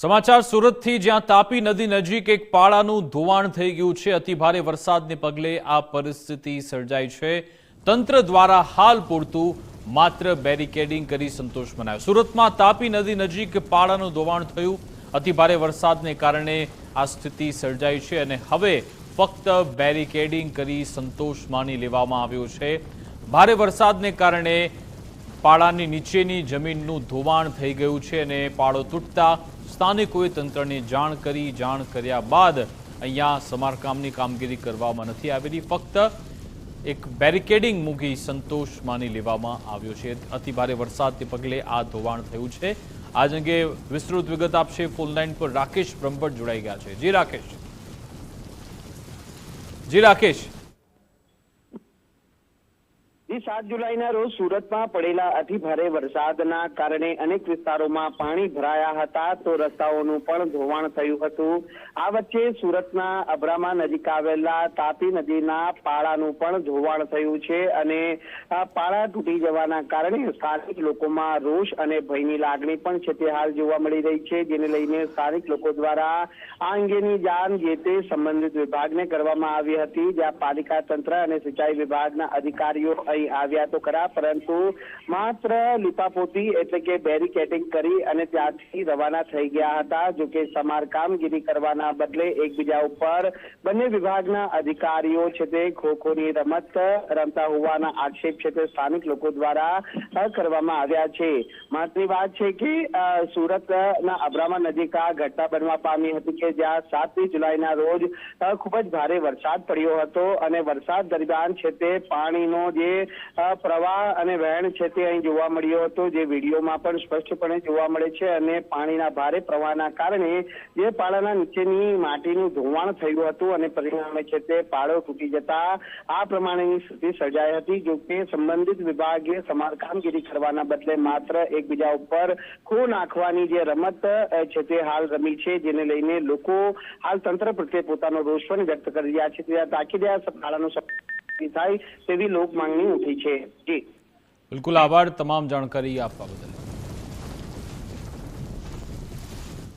સમાચાર સુરતથી, જ્યાં તાપી નદી નજીક એક પાળાનું ધોવાણ થઈ ગયું છે। અતિભારે વરસાદને પગલે આ પરિસ્થિતિ સર્જાઈ છે। તંત્ર દ્વારા હાલ પૂરતું માત્ર બેરિકેડિંગ કરી સંતોષ મનાયો। સુરતમાં તાપી નદી નજીક પાળાનું ધોવાણ થયું। અતિભારે વરસાદને કારણે આ સ્થિતિ સર્જાઈ છે અને હવે ફક્ત બેરિકેડિંગ કરી સંતોષ માની લેવામાં આવ્યો છે। ભારે વરસાદને કારણે પાળાની નીચેની જમીનનું ધોવાણ થઈ ગયું છે અને પાળો તૂટતા સ્થાનિકોએ તંત્રને જાણ કર્યા બાદ અહીંયા સમારકામની કામગીરી કરવામાં નથી આવેલી, ફક્ત એક બેરિકેડિંગ મૂકી સંતોષ માની લેવામાં આવ્યો છે। અતિભારે વરસાદને પગલે આ ધોવાણ થયું છે। આ અંગે વિસ્તૃત વિગત આપશે ફોન લાઈન પર રાકેશ બ્રહ્મભટ્ટ જોડાઈ ગયા છે। જી રાકેશ। 7 જુલાઈના રોજ સુરતમાં પડેલા અતિભારે વરસાદના કારણે અનેક વિસ્તારોમાં પાણી ભરાયા હતા, તો રસ્તાઓનું પણ ધોવાણ થયું હતું। આ વચ્ચે સુરતના અબ્રામા નજીક આવેલા તાપી નદીના પાળાનું પણ ધોવાણ થયું છે અને આ પાળા તૂટી જવાના કારણે સ્થાનિક લોકોમાં રોષ અને ભયની લાગણી પણ છે તે હાલ જોવા મળી રહી છે, જેને લઈને સ્થાનિક લોકો દ્વારા આ અંગેની જાણ જે તે સંબંધિત વિભાગને કરવામાં આવી હતી, જ્યાં પાલિકા તંત્ર અને સિંચાઈ વિભાગના અધિકારીઓ આવ્યા તો ખરા, પરંતુ માત્ર લીપાપોતી એટલે કે બેરિકેડિંગ કરી અને ત્યાંથી રવાના થઈ ગયા હતા। જો કે સમારકામગીરી કરવાના બદલે એકબીજા ઉપર બંને વિભાગના અધિકારીઓ છે તે ખોખોની રમત રમતા હોવાના આક્ષેપ છે તે સ્થાનિક લોકો દ્વારા કરવામાં આવ્યા છે। મહત્વની વાત છે કે સુરતના અબ્રામા નજીક આ ઘટના બનવા પામી હતી કે જ્યાં 7 જુલાઈના રોજ ખૂબ જ ભારે વરસાદ પડ્યો હતો અને વરસાદ દરમિયાન છે તે પાણીનો જે પ્રવાહ અને વહેણ છે તે અહીં જોવા મળ્યો હતો, જે વિડીયોમાં પણ સ્પષ્ટપણે જોવા મળે છે અને પાણીના ભારે પ્રવાહના કારણે જે પાળાના નીચેની માટીનું ધોવાણ થયું હતું અને પરિણામે છે તે પાળો તૂટી જતા આ પ્રમાણેની સ્થિતિ સર્જાઈ હતી। જો કે સંબંધિત વિભાગે સમારકામગીરી કરવાના બદલે માત્ર એકબીજા ઉપર ખો નાખવાની જે રમત છે તે હાલ રમી છે, જેને લઈને લોકો હાલ તંત્ર પ્રત્યે પોતાનો રોષ પણ વ્યક્ત કરી રહ્યા છે। ત્યાં તાકીદે આ પાળાનું થાય તેવી લોક માંગણી ઉઠી છે। જી બિલકુલ, આભાર તમામ જાણકારી આપવા બદલ।